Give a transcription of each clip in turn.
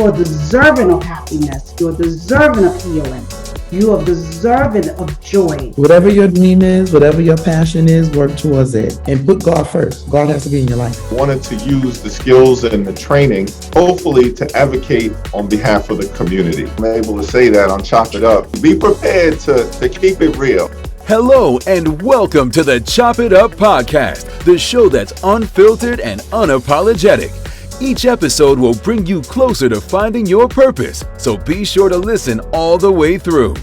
You are deserving of happiness. You are deserving of healing. You are deserving of joy. Whatever your dream is, whatever your passion is, work towards it and put God first. God has to be in your life. Wanted to use the skills and the training, hopefully to advocate on behalf of the community. I'm able to say that on Chop It Up. Be prepared to keep it real. Hello and welcome to the Chop It Up podcast, the show that's unfiltered and unapologetic. Each episode will bring you closer to finding your purpose, so be sure to listen all the way through.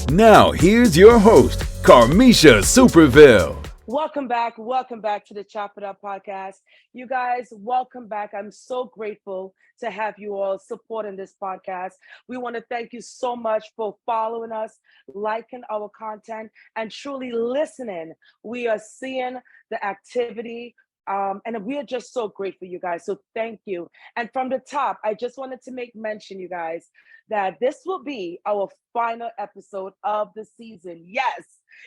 Now, here's your host, Carmisha Superville. Welcome back to the Chop It Up podcast. You guys, welcome back. I'm so grateful to have you all supporting this podcast. We want to thank you so much for following us, liking our content, and truly listening. We are seeing the activity. And we are just so grateful, you guys. So thank you. And from the top, I just wanted to make mention, you guys, that this will be our final episode of the season. Yes,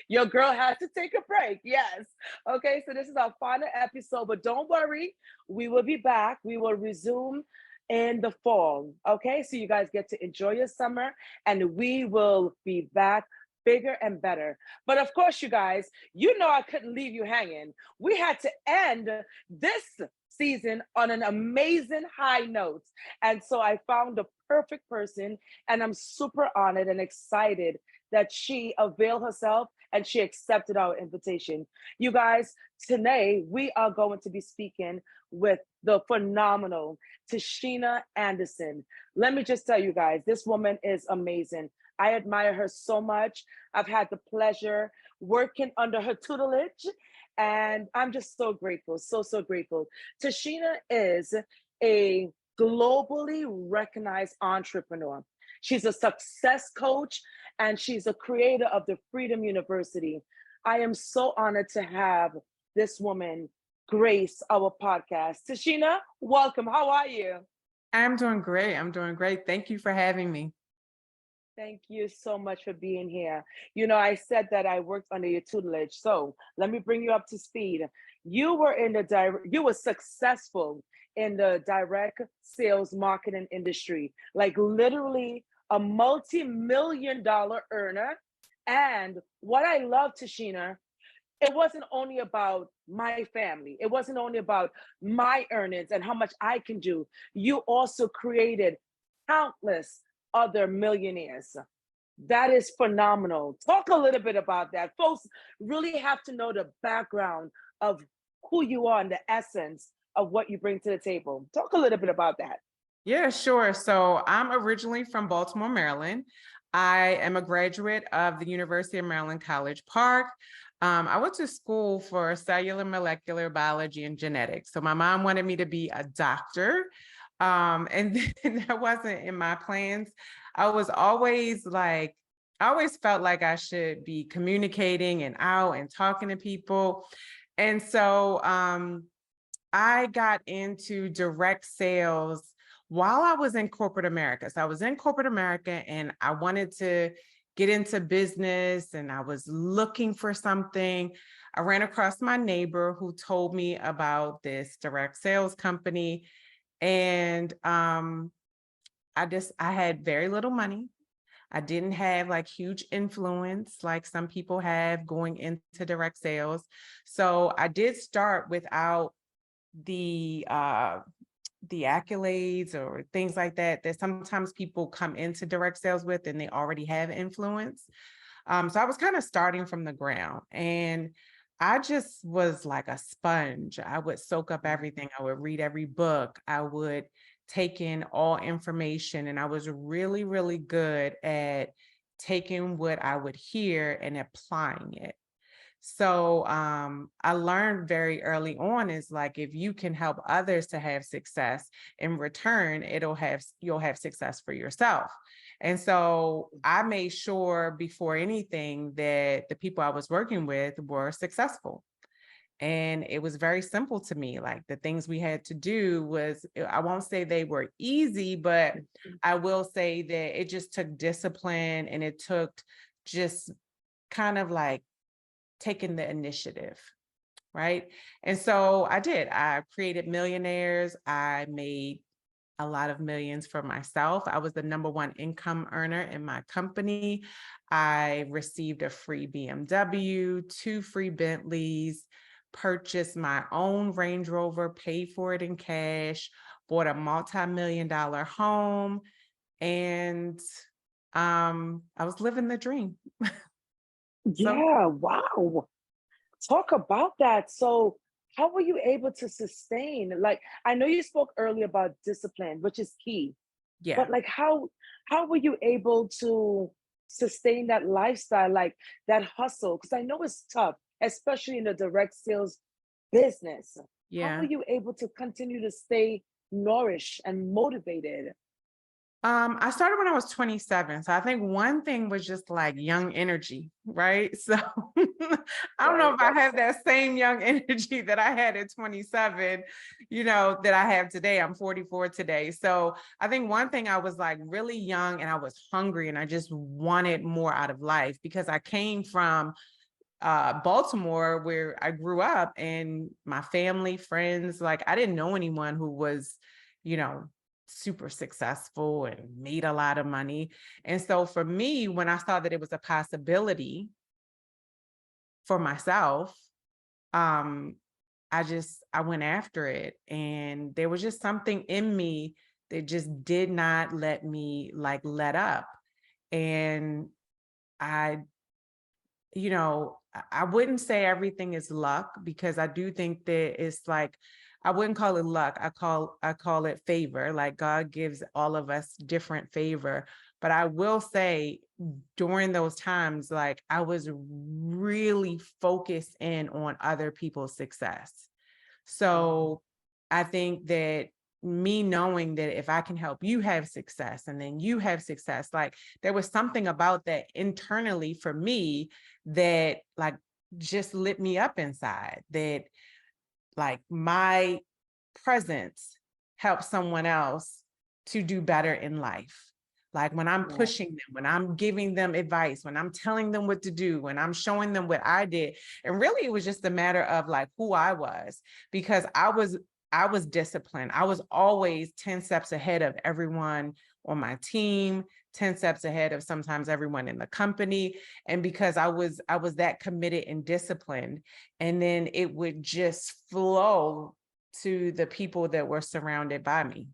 your girl has to take a break. Yes. Okay, so this is our final episode, but don't worry. We will be back. We will resume in the fall. Okay, so you guys get to enjoy your summer, and we will be back bigger and better. But of course, you guys, you know I couldn't leave you hanging. We had to end this season on an amazing high note. And so I found the perfect person, and I'm super honored and excited that she availed herself and she accepted our invitation. You guys, today we are going to be speaking with the phenomenal Tishina Anderson. Let me just tell you guys, this woman is amazing. I admire her so much. I've had the pleasure working under her tutelage, and I'm just so grateful, so grateful. Tishina is a globally recognized entrepreneur. She's a success coach, and she's a creator of the Freedom University. I am so honored to have this woman grace our podcast. Tishina, welcome. How are you? I'm doing great. Thank you for having me. Thank you so much for being here. You know, I said that I worked under your tutelage, so let me bring you up to speed. You were you were successful in the direct sales marketing industry, like literally a multi-million-dollar earner. And what I love, Tishina, it wasn't only about my family. It wasn't only about my earnings and how much I can do. You also created countless other millionaires. That is phenomenal. Talk a little bit about that. Folks really have to know the background of who you are and the essence of what you bring to the table. Talk a little bit about that. Yeah, sure. So I'm originally from Baltimore, Maryland. I am a graduate of the University of Maryland College Park. I went to school for cellular molecular biology and genetics. So my mom wanted me to be a doctor. And then that wasn't in my plans. I always felt like I should be communicating and out and talking to people. And so I got into direct sales while I was in corporate America. So I was in corporate America and I wanted to get into business and I was looking for something. I ran across my neighbor who told me about this direct sales company. And I had very little money. I didn't have like huge influence like some people have going into direct sales. So I did start without the accolades or things like that sometimes people come into direct sales with and they already have influence. So I was kind of starting from the ground, and I just was like a sponge. I would soak up everything. I would read every book. I would take in all information. And I was really, really good at taking what I would hear and applying it. So I learned very early on is like, if you can help others to have success in return, you'll have success for yourself. And so I made sure before anything that the people I was working with were successful. And it was very simple to me. Like the things we had to do was, I won't say they were easy, but I will say that it just took discipline and it took just kind of like taking the initiative. Right. And so I did. I created millionaires. I made a lot of millions for myself. I was the number one income earner in my company. I received a free BMW, 2 free Bentleys, purchased my own Range Rover, paid for it in cash, bought a multi-million-dollar home, and I was living the dream. So Yeah, wow. Talk about that. So, how were you able to sustain? Like, I know you spoke earlier about discipline, which is key, yeah. but like, how were you able to sustain that lifestyle, like that hustle? Because I know it's tough, especially in the direct sales business. How were Yeah. you able to continue to stay nourished and motivated? I started when I was 27. So I think one thing was just like young energy, right? So I don't know Right. if I have that same young energy that I had at 27, that I have today. I'm 44 today. So I think one thing, I was like really young and I was hungry and I just wanted more out of life, because I came from Baltimore, where I grew up, and my family, friends, like I didn't know anyone who was, you know, super successful and made a lot of money. And so for me, when I saw that it was a possibility for myself, um, I went after it. And there was just something in me that just did not let me like let up. And I I wouldn't say everything is luck, because I do think that it's like, I wouldn't call it luck. I call it favor. Like God gives all of us different favor. But I will say, during those times, like I was really focused in on other people's success. So I think that me knowing that if I can help you have success and then you have success, like there was something about that internally for me that like just lit me up inside, that like my presence helps someone else to do better in life. Like when I'm Yeah, pushing them, when I'm giving them advice, when I'm telling them what to do, when I'm showing them what I did. And really it was just a matter of like who I was, because I was disciplined. I was always 10 steps ahead of everyone on my team, 10 steps ahead of sometimes everyone in the company. And because I was that committed and disciplined, and then it would just flow to the people that were surrounded by me.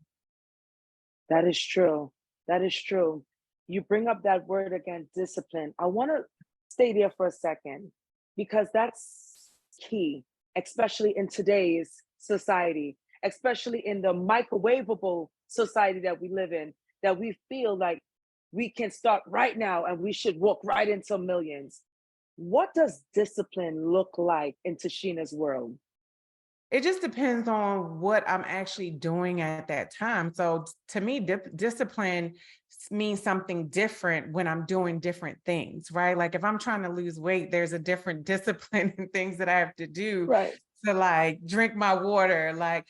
that is true. That is true. You bring up that word again, discipline. I want to stay there for a second because that's key, especially in today's society, especially in the microwavable society that we live in, that we feel like we can start right now and we should walk right into millions. What does discipline look like in Tashina's world? It just depends on what I'm actually doing at that time. So to me, discipline means something different when I'm doing different things, right? Like if I'm trying to lose weight, there's a different discipline and things that I have to do Right. to like drink my water. Like,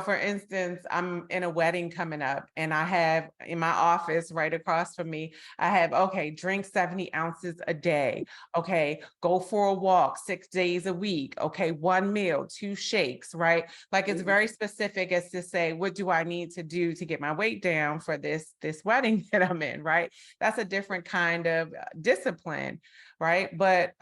for instance, I'm in a wedding coming up and I have in my office right across from me, I have, okay, drink 70 ounces a day. Okay, go for a walk 6 days a week. Okay, 1 meal, 2 shakes, right? Like it's very specific as to say, what do I need to do to get my weight down for this wedding that I'm in, right? That's a different kind of discipline, right? But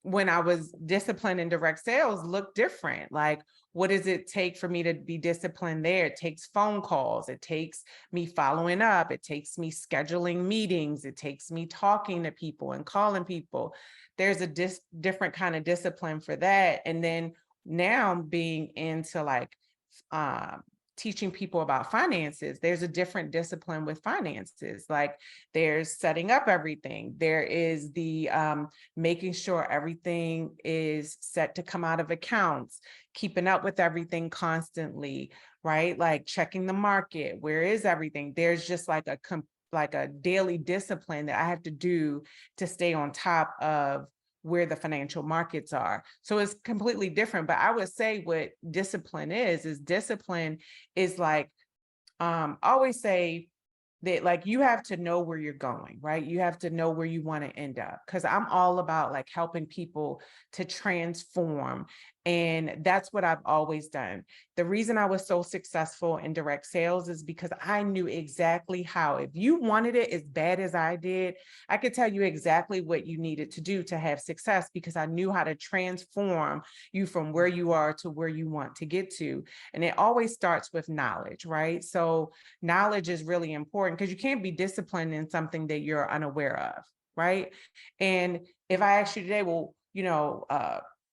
when I was disciplined in direct sales looked different. Like, what does it take for me to be disciplined there? It takes phone calls. It takes me following up. It takes me scheduling meetings. It takes me talking to people and calling people. There's a different kind of discipline for that. And then now being into like um, teaching people about finances, there's a different discipline with finances. Like there's setting up everything. There is the making sure everything is set to come out of accounts, keeping up with everything constantly, right? Like checking the market. Where is everything? There's just like a daily discipline that I have to do to stay on top of where the financial markets are. So it's completely different. But I would say what discipline is discipline is like, I always say that like you have to know where you're going, right? You have to know where you want to end up. Cause I'm all about like helping people to transform. And that's what I've always done. The reason I was so successful in direct sales is because I knew exactly how. If you wanted it as bad as I did, I could tell you exactly what you needed to do to have success, because I knew how to transform you from where you are to where you want to get to. And it always starts with knowledge, right? So knowledge is really important, because you can't be disciplined in something that you're unaware of, right? And if I ask you today, well,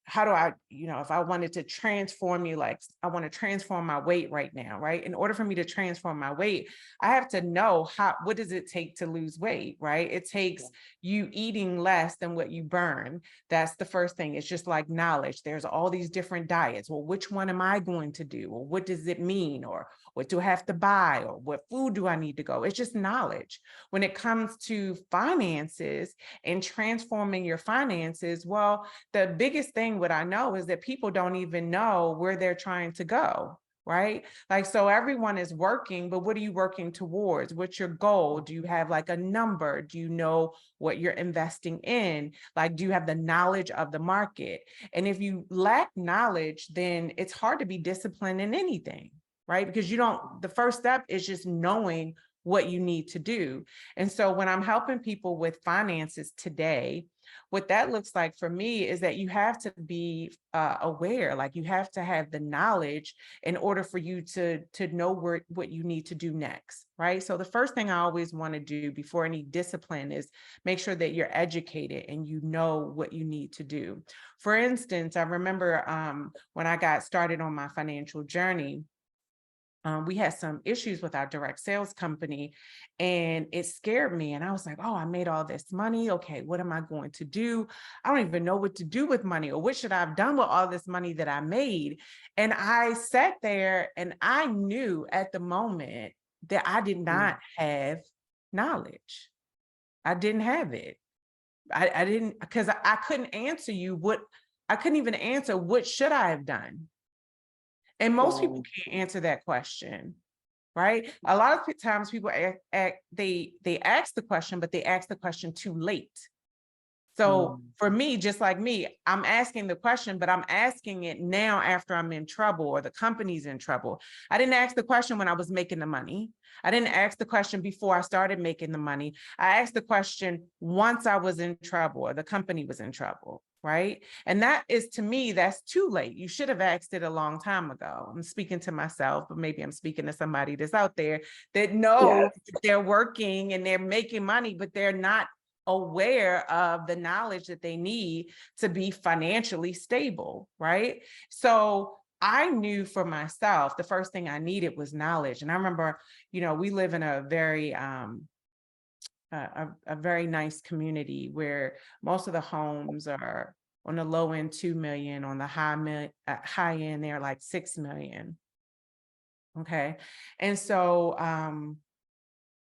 how do I, if I wanted to transform you, like I want to transform my weight right now, right? In order for me to transform my weight, I have to know what does it take to lose weight, right? It takes you eating less than what you burn. That's the first thing. It's just like knowledge. There's all these different diets. Well, which one am I going to do? Or what does it mean? Or what do I have to buy? Or what food do I need to go? It's just knowledge. When it comes to finances and transforming your finances, well, the biggest thing what I know is that people don't even know where they're trying to go, right? Like, so everyone is working, but what are you working towards? What's your goal? Do you have like a number? Do you know what you're investing in? Like, do you have the knowledge of the market? And if you lack knowledge, then it's hard to be disciplined in anything, right? Because the first step is just knowing what you need to do. And so when I'm helping people with finances today, what that looks like for me is that you have to be aware, like you have to have the knowledge in order for you to know what you need to do next, right? So the first thing I always want to do before any discipline is make sure that you're educated and you know what you need to do. For instance, I remember when I got started on my financial journey, we had some issues with our direct sales company, and it scared me. And I was like, oh, I made all this money. Okay, what am I going to do? I don't even know what to do with money, or what should I have done with all this money that I made? And I sat there and I knew at the moment that I did not have knowledge. I didn't have it. I didn't, because I couldn't answer you I couldn't even answer what should I have done. And most people can't answer that question, right? A lot of times people they ask the question, but they ask the question too late. So for me, just like me, I'm asking the question, but I'm asking it now after I'm in trouble or the company's in trouble. I didn't ask the question when I was making the money. I didn't ask the question before I started making the money. I asked the question once I was in trouble or the company was in trouble, right? And that is, to me, that's too late. You should have asked it a long time ago. I'm speaking to myself, but maybe I'm speaking to somebody that's out there that knows they're working and they're making money, but they're not aware of the knowledge that they need to be financially stable, right? So I knew for myself, the first thing I needed was knowledge. And I remember, we live in a very very nice community where most of the homes are on the low end 2 million, on the high end they're like 6 million. Okay, and so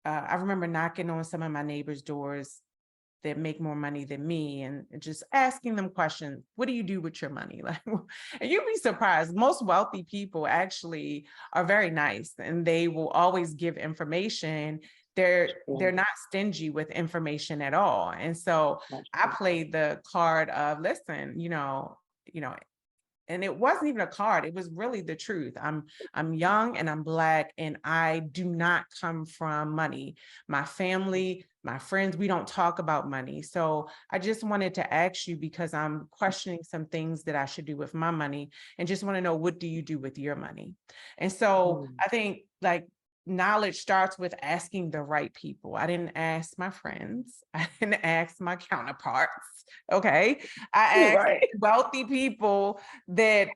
I remember knocking on some of my neighbors' doors that make more money than me and just asking them questions. What do you do with your money? Like, and you'd be surprised. Most wealthy people actually are very nice and they will always give information. They're not stingy with information at all. And so I played the card of, listen, and it wasn't even a card. It was really the truth. I'm young and I'm Black and I do not come from money. My family, my friends, we don't talk about money. So I just wanted to ask you, because I'm questioning some things that I should do with my money, and just want to know, what do you do with your money? And so I think like knowledge starts with asking the right people. I didn't ask my friends. I didn't ask my counterparts. Okay. I asked wealthy people that,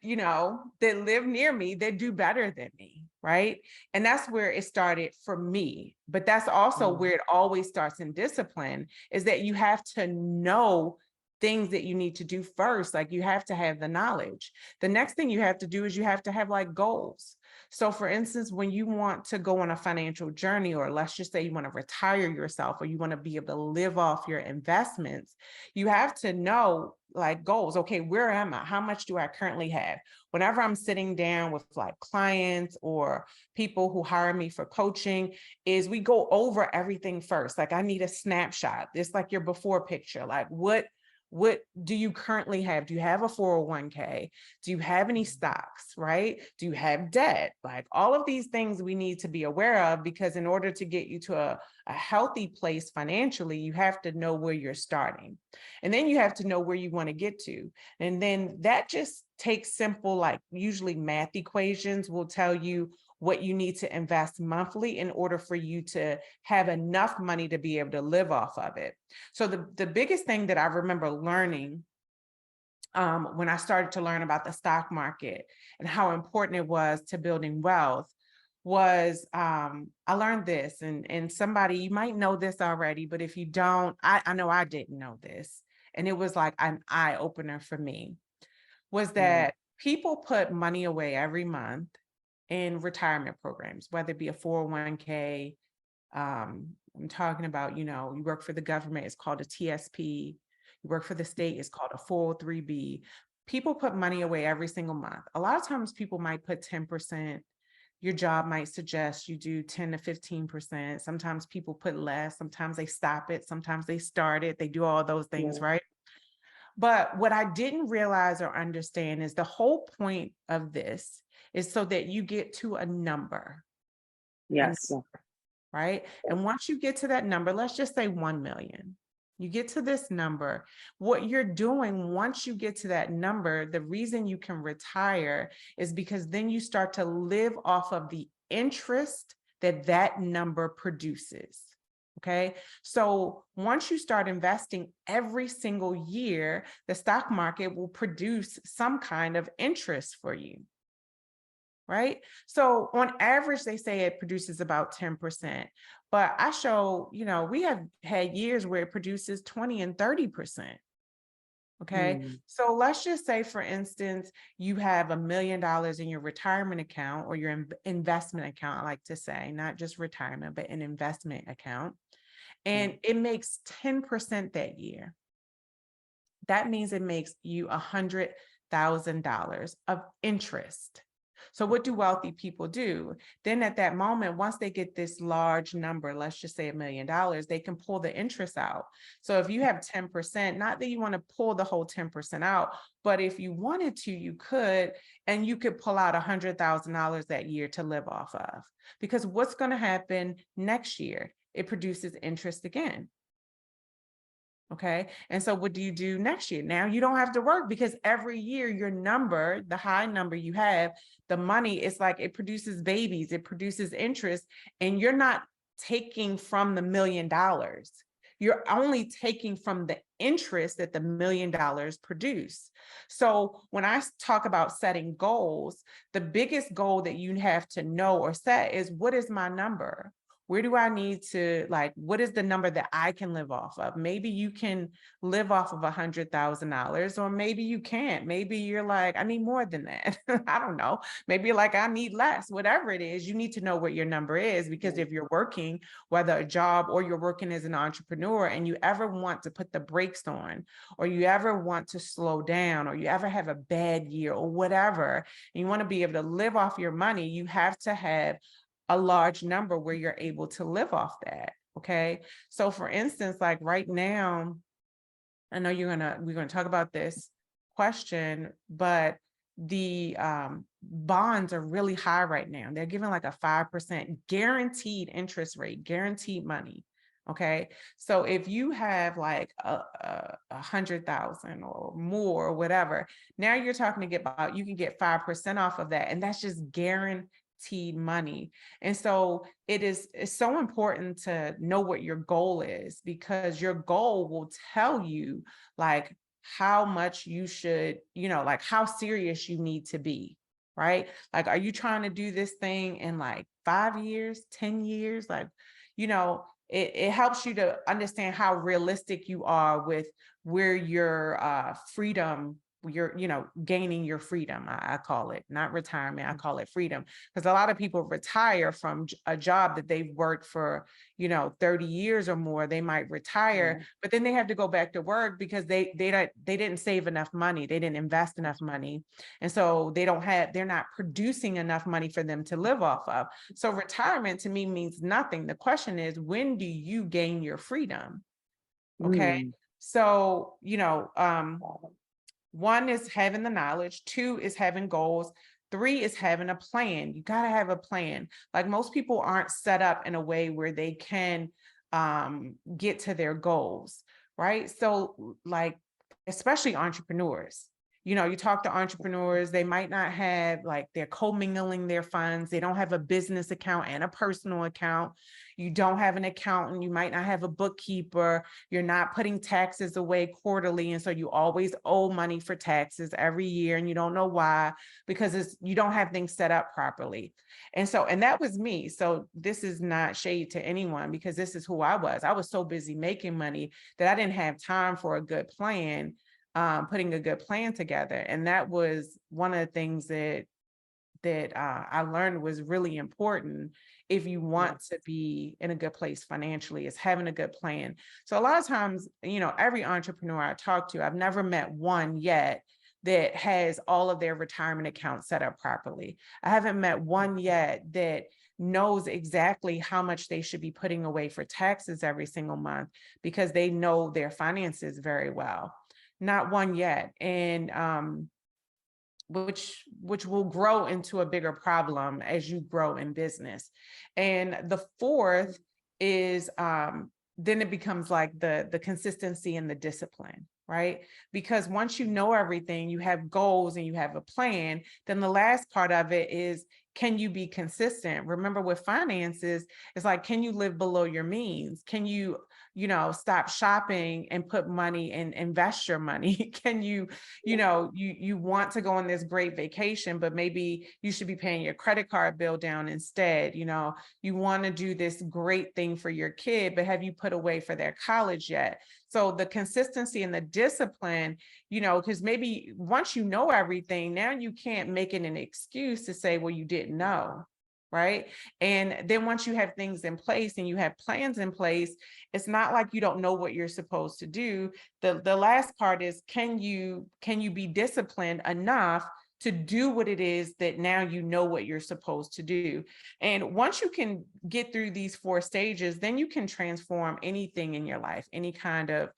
that live near me, that do better than me. Right. And that's where it started for me. But that's also where it always starts in discipline, is that you have to know things that you need to do first. Like, you have to have the knowledge. The next thing you have to do is you have to have like goals. So for instance, when you want to go on a financial journey, or let's just say you want to retire yourself, or you want to be able to live off your investments, you have to know like goals. Okay, where am I? How much do I currently have? Whenever I'm sitting down with like clients or people who hire me for coaching, is we go over everything first. Like, I need a snapshot. It's like your before picture. Like, what What do you currently have? Do you have a 401k? Do you have any stocks, right? Do you have debt? Like all of these things we need to be aware of, because in order to get you to a healthy place financially, you have to know where you're starting. And then you have to know where you want to get to. And then that just takes simple, like usually math equations will tell you what you need to invest monthly in order for you to have enough money to be able to live off of it. So the biggest thing that I remember learning when I started to learn about the stock market and how important it was to building wealth was I learned this, and somebody, you might know this already, but if you don't, I know I didn't know this. And it was like an eye opener for me, was that people put money away every month in retirement programs, whether it be a 401k. I'm talking about, you work for the government, it's called a TSP. You work for the state, it's called a 403B. People put money away every single month. A lot of times people might put 10%. Your job might suggest you do 10 to 15%. Sometimes people put less. Sometimes they stop it. Sometimes they start it. They do all those things, right? But what I didn't realize or understand is the whole point of this is so that you get to a number. Yes. Right? And once you get to that number, let's just say 1 million, you get to this number, what you're doing once you get to that number, the reason you can retire is because then you start to live off of the interest that that number produces. Okay. So once you start investing every single year, the stock market will produce some kind of interest for you. Right? So on average, they say it produces about 10%, but I show, we have had years where it produces 20 and 30%. Okay. So let's just say, for instance, you have $1 million in your retirement account or your investment account, I like to say, not just retirement, but an investment account. And it makes 10% that year. That means it makes you $100,000 of interest. So what do wealthy people do? Then at that moment, once they get this large number, let's just say $1 million, they can pull the interest out. So if you have 10%, not that you want to pull the whole 10% out, but if you wanted to, you could, and you could pull out $100,000 that year to live off of. Because what's going to happen next year? It produces interest again. Okay. And so what do you do next year? Now you don't have to work, because every year your number, the high number you have, the money, it's like it produces babies, it produces interest, and you're not taking from the $1 million. You're only taking from the interest that the $1 million produce. So when I talk about setting goals, the biggest goal that you have to know or set is, what is my number? Where do I need to, what is the number that I can live off of? Maybe you can live off of $100,000, or maybe you can't. Maybe you're like, I need more than that. I don't know. Maybe like, I need less. Whatever it is, you need to know what your number is, because if you're working, whether a job or you're working as an entrepreneur, and you ever want to put the brakes on, or you ever want to slow down, or you ever have a bad year or whatever, and you want to be able to live off your money, you have to have a large number where you're able to live off that. Okay. So for instance, like right now, I know we're going to talk about this question, but the bonds are really high right now. They're giving like a 5% guaranteed interest rate, guaranteed money. Okay. So if you have like 100,000 or more or whatever, now you're talking you can get 5% off of that. And that's just guaranteed money. And so it's so important to know what your goal is, because your goal will tell you like how much you should, like how serious you need to be, right? Like, are you trying to do this thing in like 5 years, 10 years? Like, it helps you to understand how realistic you are with where your freedom, you're gaining your freedom. I call it, not retirement, I call it freedom, because a lot of people retire from a job that they've worked for 30 years or more. They might retire, but then they have to go back to work because they didn't save enough money, they didn't invest enough money, and so they're not producing enough money for them to live off of. So retirement to me means nothing. The question is, when do you gain your freedom? Okay. So, one is having the knowledge, two is having goals, three is having a plan. You got to have a plan. Like, most people aren't set up in a way where they can get to their goals, right? So, like, especially entrepreneurs. You talk to entrepreneurs, they might not have, like, they're commingling their funds. They don't have a business account and a personal account. You don't have an accountant. You might not have a bookkeeper. You're not putting taxes away quarterly. And so you always owe money for taxes every year, and you don't know why, because you don't have things set up properly. And that was me. So this is not shade to anyone, because this is who I was. I was so busy making money that I didn't have time for a good plan, putting a good plan together. And that was one of the things that I learned was really important if you want to be in a good place financially, is having a good plan. So a lot of times, every entrepreneur I talk to, I've never met one yet that has all of their retirement accounts set up properly. I haven't met one yet that knows exactly how much they should be putting away for taxes every single month, because they know their finances very well. Not one yet. And which will grow into a bigger problem as you grow in business. And the fourth is then it becomes like the consistency and the discipline, right? Because once you know everything, you have goals and you have a plan, then the last part of it is, can you be consistent? Remember, with finances, it's like, can you live below your means? Can you, stop shopping and put money and invest your money? Can you, you want to go on this great vacation, but maybe you should be paying your credit card bill down instead. You want to do this great thing for your kid, but have you put away for their college yet? So the consistency and the discipline, because maybe once you know everything, now you can't make it an excuse to say, well, you didn't know, right? And then once you have things in place and you have plans in place, it's not like you don't know what you're supposed to do. The last part is, can you be disciplined enough to do what it is that now you know what you're supposed to do? And once you can get through these 4 stages, then you can transform anything in your life, any kind of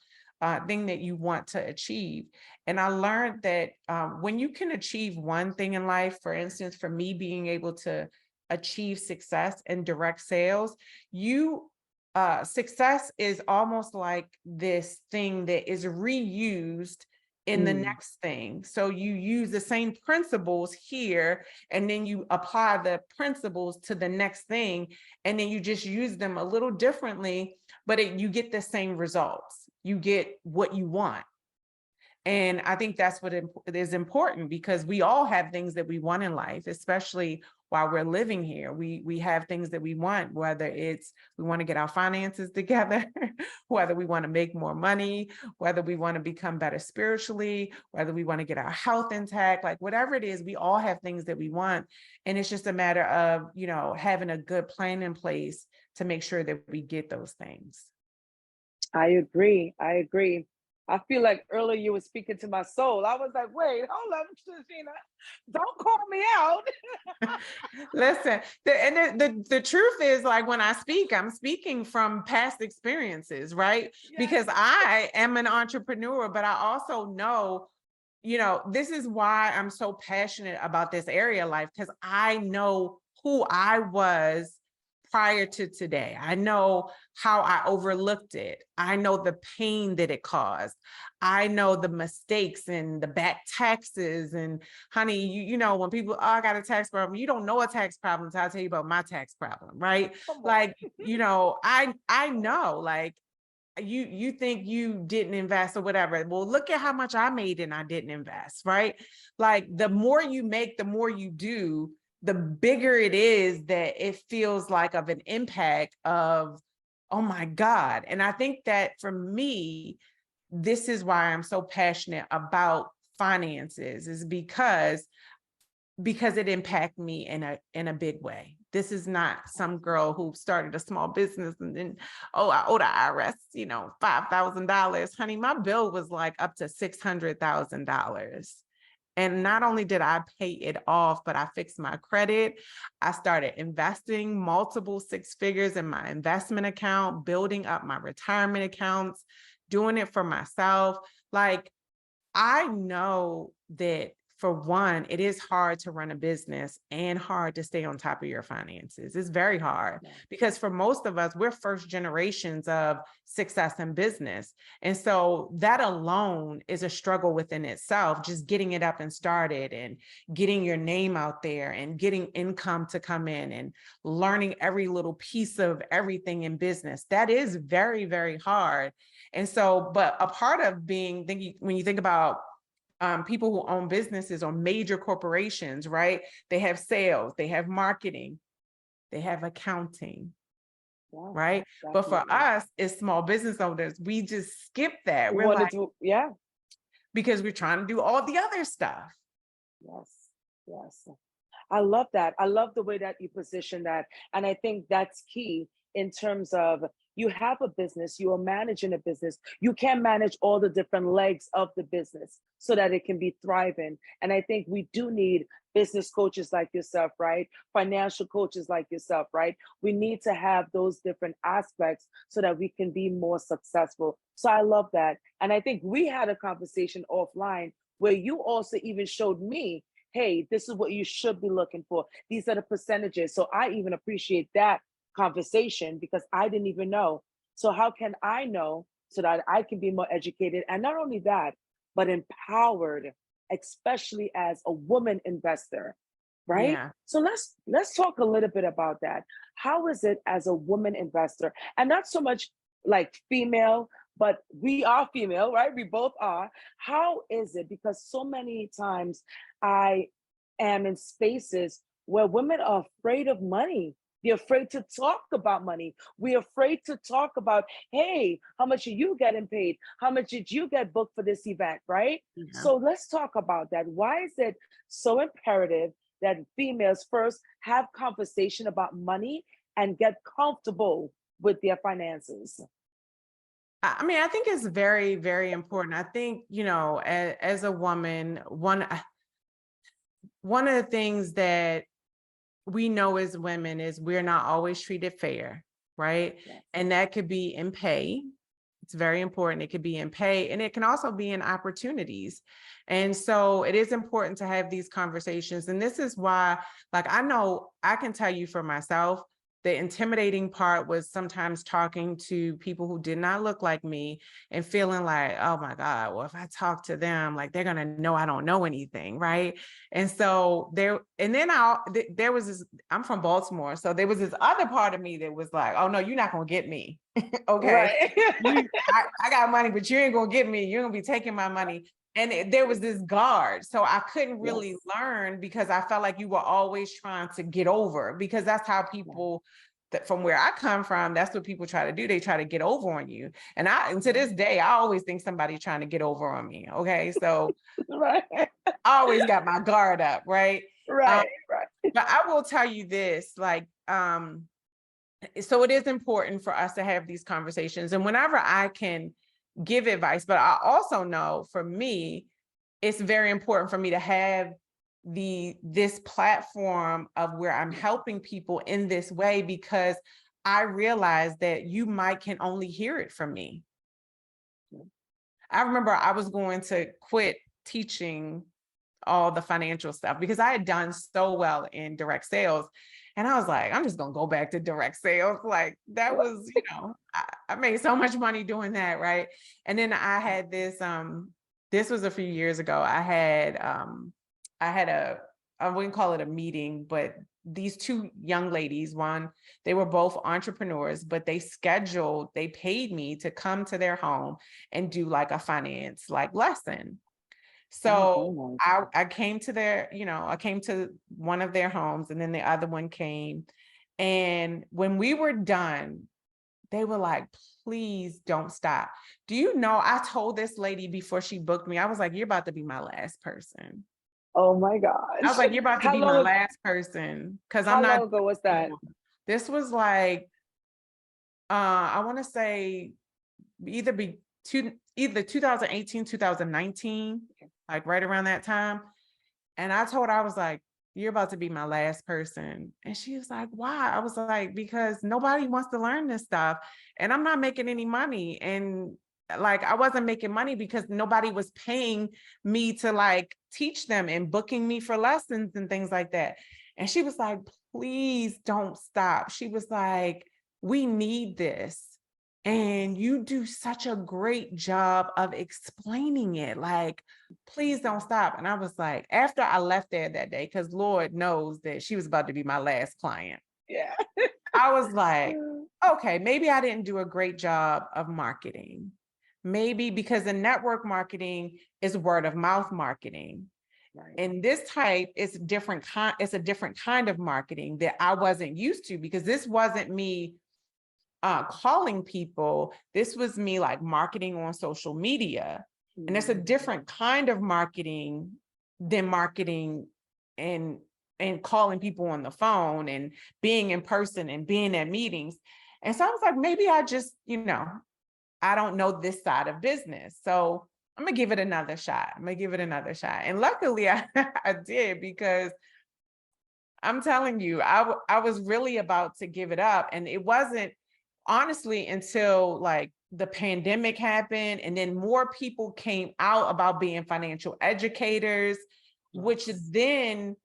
thing that you want to achieve. And I learned that when you can achieve one thing in life, for instance, for me, being able to achieve success in direct sales, success is almost like this thing that is reused in the next thing. So you use the same principles here, and then you apply the principles to the next thing, and then you just use them a little differently, but you get the same results. You get what you want. And I think that's what is important, because we all have things that we want in life, especially while we're living here. We have things that we want, whether it's we want to get our finances together, whether we want to make more money, whether we want to become better spiritually, whether we want to get our health intact, like whatever it is, we all have things that we want. And it's just a matter of, having a good plan in place to make sure that we get those things. I agree. I feel like earlier you were speaking to my soul. I was like, wait, hold up, Tishina, don't call me out. Listen, the truth is, like, when I speak, I'm speaking from past experiences, right? Yes. Because I am an entrepreneur, but I also know, this is why I'm so passionate about this area of life, because I know who I was prior to today. I know how I overlooked it. I know the pain that it caused. I know the mistakes and the back taxes. And honey, when people, I got a tax problem, you don't know a tax problem until I tell you about my tax problem, right? Like, I know, like, you think you didn't invest or whatever. Well, look at how much I made and I didn't invest, right? Like, the more you make, the more you do, the bigger it is that it feels like of an impact of, oh my God. And I think that for me, this is why I'm so passionate about finances, is because it impacted me in a big way. This is not some girl who started a small business and then, I owe the IRS, $5,000. Honey, my bill was like up to $600,000. And not only did I pay it off, but I fixed my credit. I started investing multiple 6 figures in my investment account, building up my retirement accounts, doing it for myself. Like, I know that for one, it is hard to run a business and hard to stay on top of your finances. It's very hard because for most of us, we're first generations of success in business. And so that alone is a struggle within itself, just getting it up and started and getting your name out there and getting income to come in and learning every little piece of everything in business. That is very, very hard. And so, but a part of when you think about people who own businesses or major corporations, right? They have sales, they have marketing, they have accounting, right? Definitely. But for us as small business owners, we just skip that. We We're wanted like, to, yeah. because we're trying to do all the other stuff. Yes, yes. I love that. I love the way that you position that. And I think that's key in terms of you have a business, you are managing a business. You can manage all the different legs of the business so that it can be thriving. And I think we do need business coaches like yourself, right? Financial coaches like yourself, right? We need to have those different aspects so that we can be more successful. So I love that. And I think we had a conversation offline where you also even showed me, hey, this is what you should be looking for. These are the percentages. So I even appreciate that conversation because I didn't even know. So how can I know so that I can be more educated? And not only that, but empowered, especially as a woman investor, right? Yeah. So let's talk a little bit about that. How is it as a woman investor? And not so much like female, but we are female, right? We both are. How is it? Because so many times I am in spaces where women are afraid of money. They're afraid to talk about money. We're afraid to talk about, hey, how much are you getting paid? How much did you get booked for this event, right? Yeah. So let's talk about that. Why is it so imperative that females first have conversation about money and get comfortable with their finances? I mean, I think it's very, very important. I think, as a woman, one of the things that we know as women is we're not always treated fair, right? Yes. And that could be in pay. It's very important. It could be in pay and it can also be in opportunities. And so it is important to have these conversations. And this is why, like, I know I can tell you for myself, the intimidating part was sometimes talking to people who did not look like me and feeling like, oh my God, well, if I talk to them, like they're going to know I don't know anything. Right. And so there was this, I'm from Baltimore. So there was this other part of me that was like, oh no, you're not going to get me. Okay. Right. I got money, but you ain't going to get me. You're going to be taking my money. And there was this guard. So I couldn't really learn because I felt like you were always trying to get over, because that's how people that from where I come from, that's what people try to do. They try to get over on you. And to this day, I always think somebody's trying to get over on me. Okay. So Right. I always got my guard up. Right. Right. But I will tell you this, like, so it is important for us to have these conversations. And whenever I can give advice, but I also know for me, it's very important for me to have this platform of where I'm helping people in this way, because I realize that you can only hear it from me. I remember I was going to quit teaching all the financial stuff because I had done so well in direct sales. And I was like, I'm just going to go back to direct sales. Like that was, I made so much money doing that. Right. And then I had this was a few years ago. I had I wouldn't call it a meeting, but these two young ladies, they were both entrepreneurs, but they paid me to come to their home and do like a finance lesson. So I came to I came to one of their homes and then the other one came. And when we were done, they were like, please don't stop. Do you know, I told this lady before she booked me, I was like, you're about to be my last person. Oh my gosh. I was like, you're about to be my last person. Cause I'm not. How long ago was that? This was like, I want to say either 2018, 2019, like right around that time. And I told her, I was like, you're about to be my last person. And she was like, why? I was like, because nobody wants to learn this stuff and I'm not making any money. And like I wasn't making money because nobody was paying me to like teach them and booking me for lessons and things like that. And she was like, please don't stop. She was like, we need this. And you do such a great job of explaining it. Like, please don't stop. And I was like, after I left there that day, because Lord knows that she was about to be my last client. Yeah. I was like, okay, maybe I didn't do a great job of marketing. Maybe because the network marketing is word of mouth marketing. Right. And this type is different it's a different kind of marketing that I wasn't used to, because this wasn't me calling people. This was me like marketing on social media. And it's a different kind of marketing than marketing and calling people on the phone and being in person and being at meetings. And so I was like, maybe I just, I don't know this side of business. So I'm gonna give it another shot. And luckily I did, because I'm telling you, I was really about to give it up. And it wasn't honestly until like the pandemic happened, and then more people came out about being financial educators, which then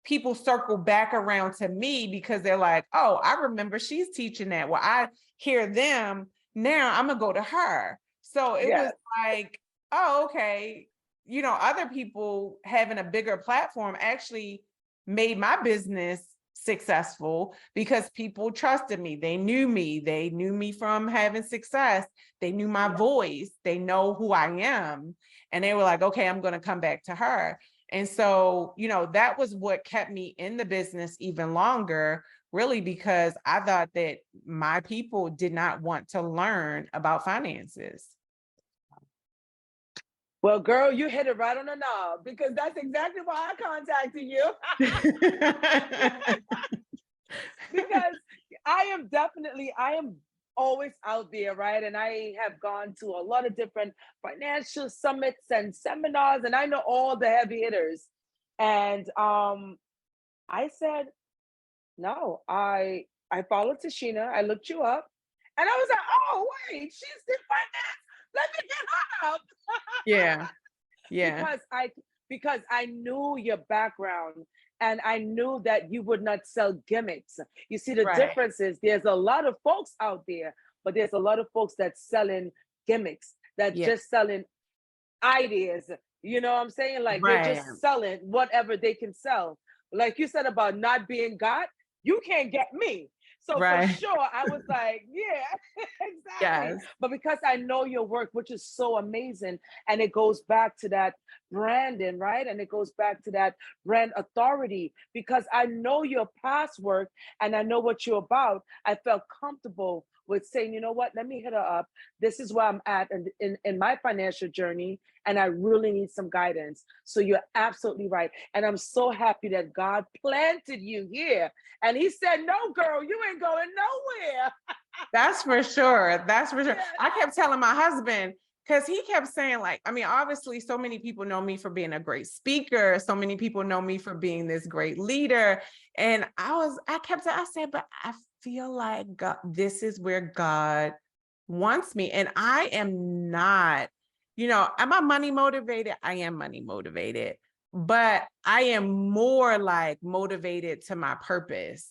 people circle back around to me because they're like, oh, I remember she's teaching that. Well, I hear them now, I'm gonna go to her. So it was like, oh, okay. Other people having a bigger platform actually made my business successful because people trusted me. They knew me from having success. They knew my voice. They know who I am. And they were like, okay, I'm going to come back to her. And so, that was what kept me in the business even longer, really, because I thought that my people did not want to learn about finances. Well, girl, you hit it right on the knob, because that's exactly why I contacted you. Because I am always out there, right? And I have gone to a lot of different financial summits and seminars, and I know all the heavy hitters. And I said, no, I followed Tishina. I looked you up, and I was like, oh wait, she's in finance. Let me get her up. Yeah. Because I knew your background, and I knew that you would not sell gimmicks. You see, the difference is there's a lot of folks out there, but there's a lot of folks that's selling gimmicks, that's just selling ideas. You know what I'm saying? Like they're just selling whatever they can sell. Like you said about not being got, you can't get me. So for sure, I was like, yeah, exactly. Yes. But because I know your work, which is so amazing, and it goes back to that branding, right? And it goes back to that brand authority, because I know your past work and I know what you're about. I felt comfortable with saying, you know what, let me hit her up. This is where I'm at in my financial journey, and I really need some guidance. So you're absolutely right. And I'm so happy that God planted you here. And he said, no, girl, you ain't going nowhere. That's for sure. I kept telling my husband, because he kept saying, like, I mean, obviously so many people know me for being a great speaker. So many people know me for being this great leader. And I said, but I feel like God, this is where God wants me. And I am not, am I money motivated? I am money motivated, but I am more like motivated to my purpose.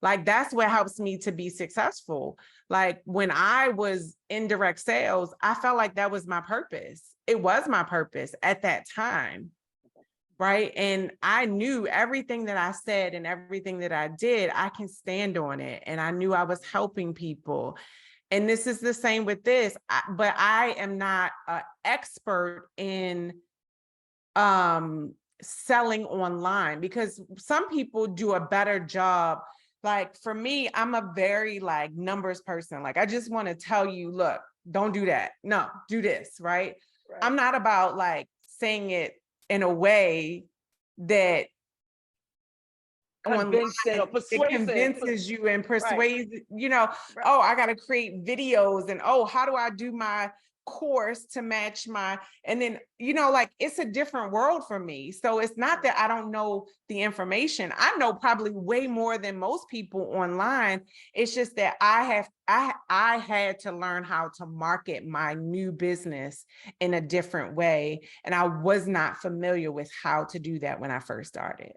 Like that's what helps me to be successful. Like when I was in direct sales, I felt like that was my purpose. It was my purpose at that time. Right. And I knew everything that I said and everything that I did, I can stand on it. And I knew I was helping people. And this is the same with this, but I am not an expert in selling online, because some people do a better job. Like for me, I'm a very like numbers person. Like I just want to tell you, look, don't do that. No, do this, right? I'm not about like saying it in a way that online, convincing or it persuasive. convinces you and Right. persuades, Right. oh, I got to create videos, and oh, how do I do my course to match my, and then, like, it's a different world for me. So it's not that I don't know the information. I know probably way more than most people online. It's just that I had to learn how to market my new business in a different way. And I was not familiar with how to do that when I first started.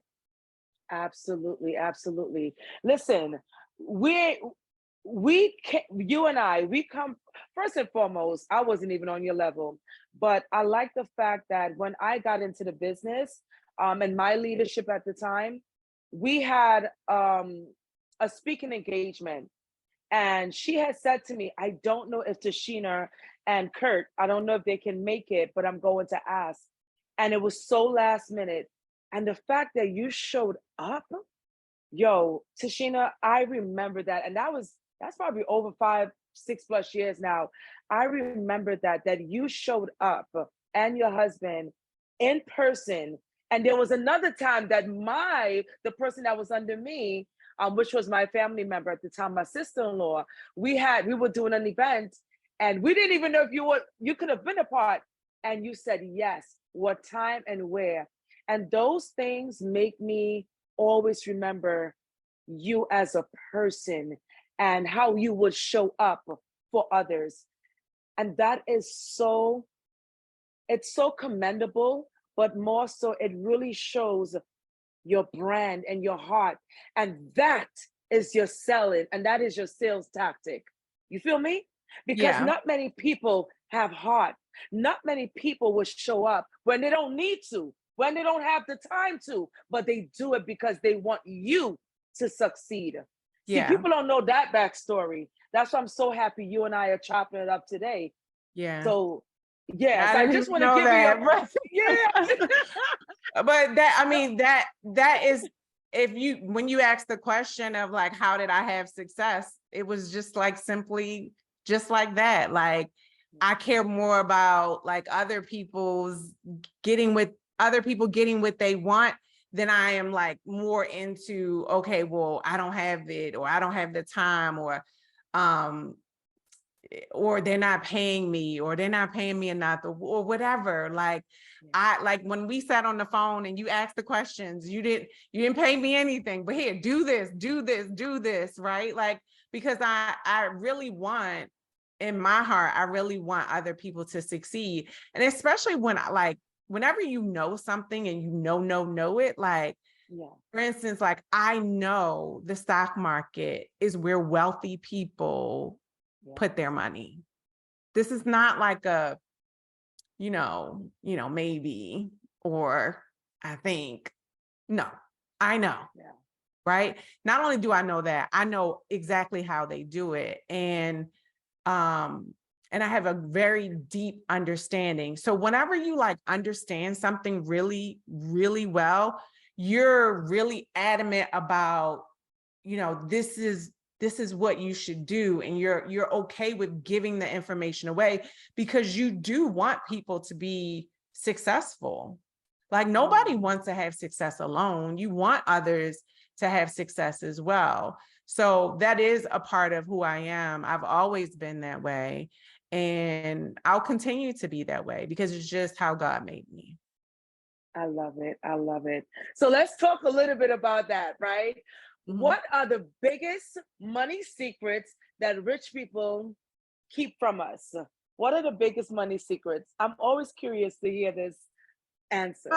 Absolutely, absolutely. Listen, you and I, we come, first and foremost, I wasn't even on your level, but I like the fact that when I got into the business, and my leadership at the time, we had a speaking engagement, and she had said to me, I don't know if Tishina and Kurt, I don't know if they can make it, but I'm going to ask. And it was so last minute. And the fact that you showed up, yo, Tishina, I remember that. And that's probably over 5, 6+ years now. I remember that you showed up, and your husband, in person. And there was another time that the person that was under me, which was my family member at the time, my sister-in-law, we were doing an event, and we didn't even know if you could have been a part. And you said yes, what time and where. And those things make me always remember you as a person and how you would show up for others. And that is it's so commendable, but more so, it really shows your brand and your heart. And that is your selling, and that is your sales tactic. You feel me? Because Yeah. not many people have heart. Not many people will show up when they don't need to, when they don't have the time to, but they do it because they want you to succeed. See, Yeah. people don't know that backstory. That's why I'm so happy you and I are chopping it up today. Yeah. So, yes, I I didn't just want to know give that. you yeah. But that is, when you ask the question of like, how did I have success? It was just like simply just like that. Like, I care more about like other people getting what they want than I am like more into, okay, well, I don't have it, or I don't have the time, or they're not paying me, or they're not paying me enough, or whatever. Like, I like when we sat on the phone and you asked the questions, you didn't pay me anything, but here, do this, right? Like, because I really want, in my heart, I really want other people to succeed. And especially when whenever you know something and you know it, like, for instance, like, I know the stock market is where wealthy people put their money. This is not like a, maybe, or I think. No, I know. Right. Not only do I know that, I know exactly how they do it. And I have a very deep understanding. So whenever you like understand something really, really well, you're really adamant about, this is what you should do. And you're okay with giving the information away, because you do want people to be successful. Like, nobody wants to have success alone. You want others to have success as well. So that is a part of who I am. I've always been that way, and I'll continue to be that way because it's just how God made me. I love it. I love it. So let's talk a little bit about that, right? Mm-hmm. What are the biggest money secrets that rich people keep from us? What are the biggest money secrets? I'm always curious to hear this answer.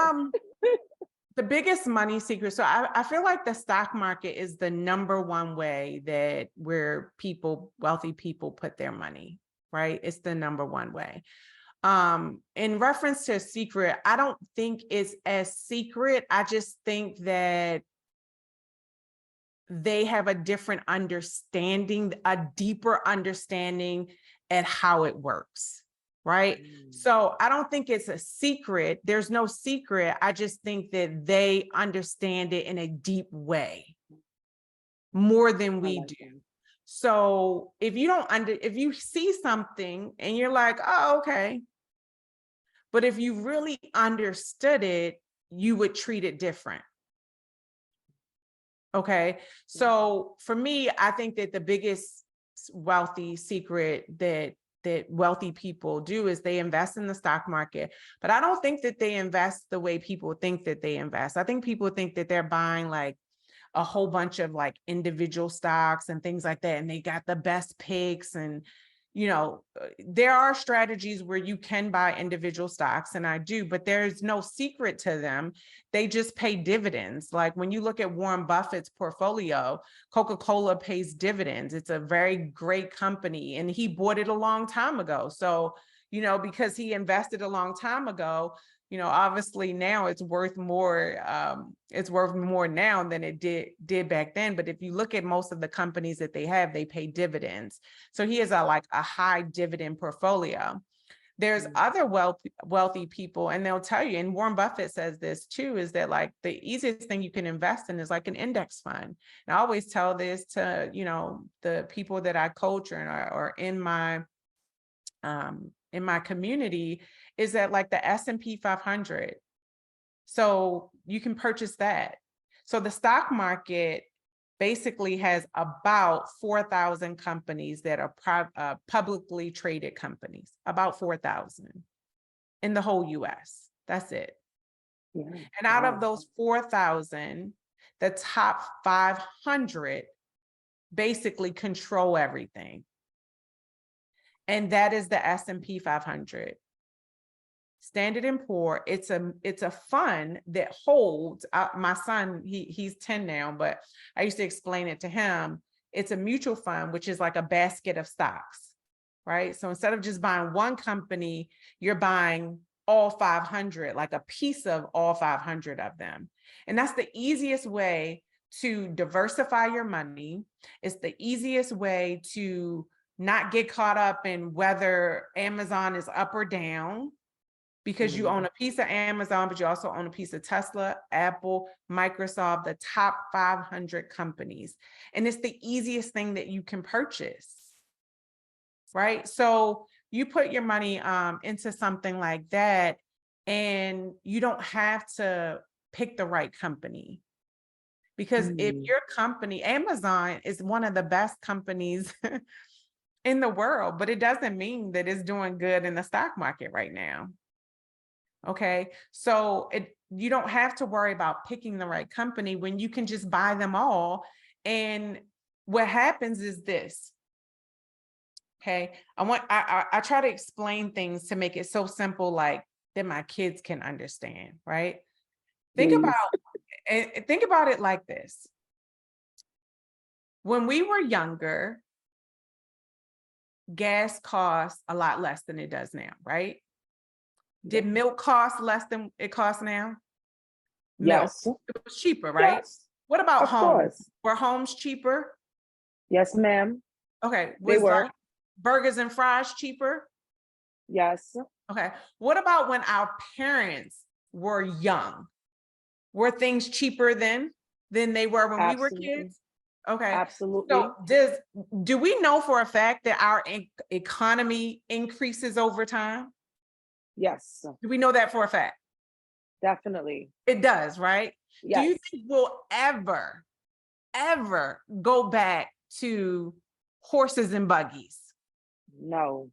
The biggest money secret. So I feel like the stock market is the number one way that wealthy people put their money, right? It's the number one way. In reference to a secret, I don't think it's as secret. I just think that they have a different understanding, a deeper understanding at how it works. Right. So I don't think it's a secret. There's no secret. I just think that they understand it in a deep way more than we do. So if you see something and you're like, oh, okay. But if you really understood it, you would treat it different. Okay. So for me, I think that the biggest wealthy secret that wealthy people do is they invest in the stock market. But I don't think that they invest the way people think that they invest. I think people think that they're buying like a whole bunch of like individual stocks and things like that, and they got the best picks. And there are strategies where you can buy individual stocks, and I do, but there's no secret to them. They just pay dividends. Like when you look at Warren Buffett's portfolio, Coca-Cola pays dividends. It's a very great company, and he bought it a long time ago. So, because he invested a long time ago, obviously now it's worth more. It's worth more now than it did back then. But if you look at most of the companies that they have, they pay dividends. So he has a high dividend portfolio. There's other wealthy people, and they'll tell you, and Warren Buffett says this too, is that like the easiest thing you can invest in is like an index fund. And I always tell this to, the people that I coach or in my community, is that like the S&P 500. So you can purchase that. So the stock market basically has about 4,000 companies that are publicly traded companies, about 4,000 in the whole US. That's it. Yeah. And out of those 4,000, the top 500 basically control everything. And that is the S&P 500. Standard & Poor, it's a fund that holds, my son, he's 10 now, but I used to explain it to him. It's a mutual fund, which is like a basket of stocks, right? So instead of just buying one company, you're buying all 500, like a piece of all 500 of them. And that's the easiest way to diversify your money. It's the easiest way to not get caught up in whether Amazon is up or down, because you own a piece of Amazon, but you also own a piece of Tesla, Apple, Microsoft, the top 500 companies. And it's the easiest thing that you can purchase, right? So you put your money into something like that, and you don't have to pick the right company. Because if your company, Amazon is one of the best companies in the world, but it doesn't mean that it's doing good in the stock market right now. Okay, so you don't have to worry about picking the right company when you can just buy them all. And what happens is this. Okay, I try to explain things to make it so simple, like that my kids can understand, right? Think about it like this. When we were younger, gas costs a lot less than it does now, right? Did milk cost less than it costs now? Yes. Milk, it was cheaper, right? Yes. What about homes? Course. Were homes cheaper? Yes, ma'am. Okay. They were. Burgers and fries cheaper? Yes. Okay. What about when our parents were young? Were things cheaper then than they were when we were kids? Okay. Absolutely. So do we know for a fact that our economy increases over time? Yes. Do we know that for a fact? Definitely. It does, right? Yes. Do you think we'll ever go back to horses and buggies? No.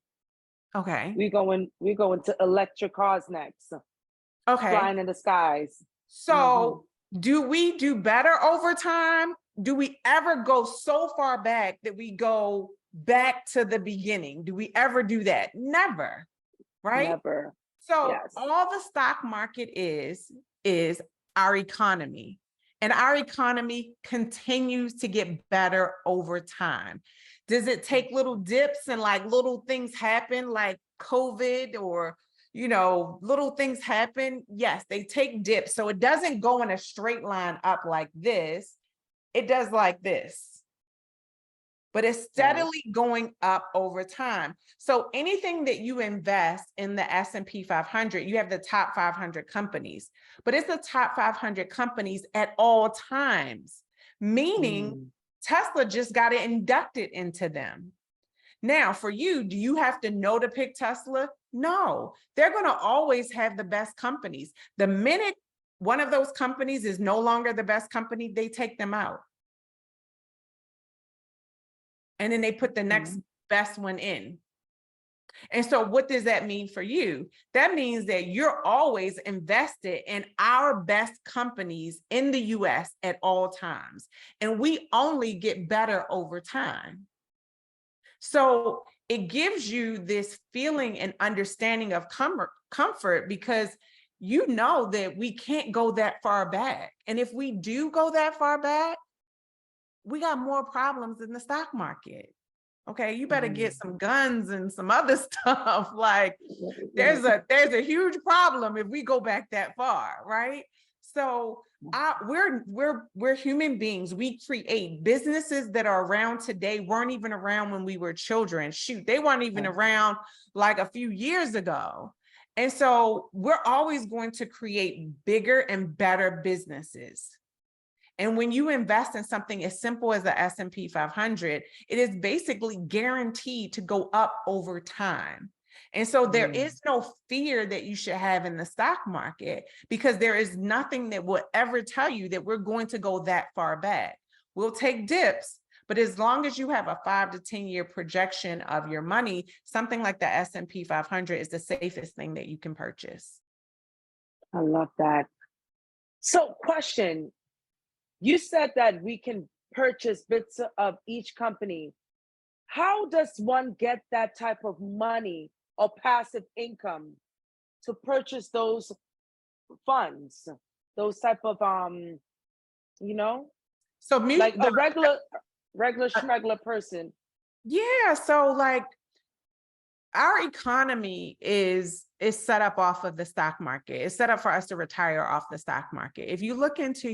Okay. We're going to electric cars next. Okay. Flying in the skies. So do we do better over time? Do we ever go so far back that we go back to the beginning? Do we ever do that? Never. Right? Never. So yes. All the stock market is our economy, and our economy continues to get better over time. Does it take little dips and like little things happen like COVID or, little things happen? Yes, they take dips. So it doesn't go in a straight line up like this. It does like this. But it's steadily going up over time. So anything that you invest in the S&P 500, you have the top 500 companies, but it's the top 500 companies at all times, meaning Tesla just got inducted into them. Now, for you, do you have to know to pick Tesla? No, they're going to always have the best companies. The minute one of those companies is no longer the best company, they take them out. and then they put the next best one in. And so what does that mean for you? That means that you're always invested in our best companies in the US at all times. And we only get better over time. So it gives you this feeling and understanding of comfort because you know that we can't go that far back. And if we do go that far back, we got more problems in the stock market. Okay, you better get some guns and some other stuff. Like there's a huge problem if we go back that far, right? So we're human beings. We create businesses that are around today weren't even around when we were children. Shoot, they weren't even around like a few years ago. And so we're always going to create bigger and better businesses. And when you invest in something as simple as the S&P 500, it is basically guaranteed to go up over time. And so there is no fear that you should have in the stock market because there is nothing that will ever tell you that we're going to go that far back. We'll take dips, but as long as you have a 5 to 10 year projection of your money, something like the S&P 500 is the safest thing that you can purchase. I love that. So question, you said that we can purchase bits of each company. How does one get that type of money or passive income to purchase those funds, those type of So like a regular schmegular person? Yeah, so like our economy is set up off of the stock market. It's set up for us to retire off the stock market. If you look into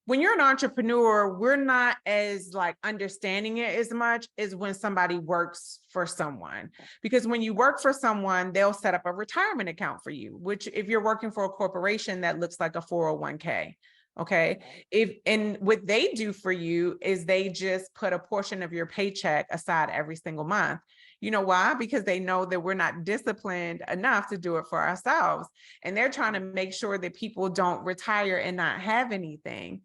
when you're an entrepreneur, we're not as like understanding it as much as when somebody works for someone. Because when you work for someone, they'll set up a retirement account for you, which if you're working for a corporation, that looks like a 401k. Okay. And what they do for you is they just put a portion of your paycheck aside every single month. You know why? Because they know that we're not disciplined enough to do it for ourselves. And they're trying to make sure that people don't retire and not have anything.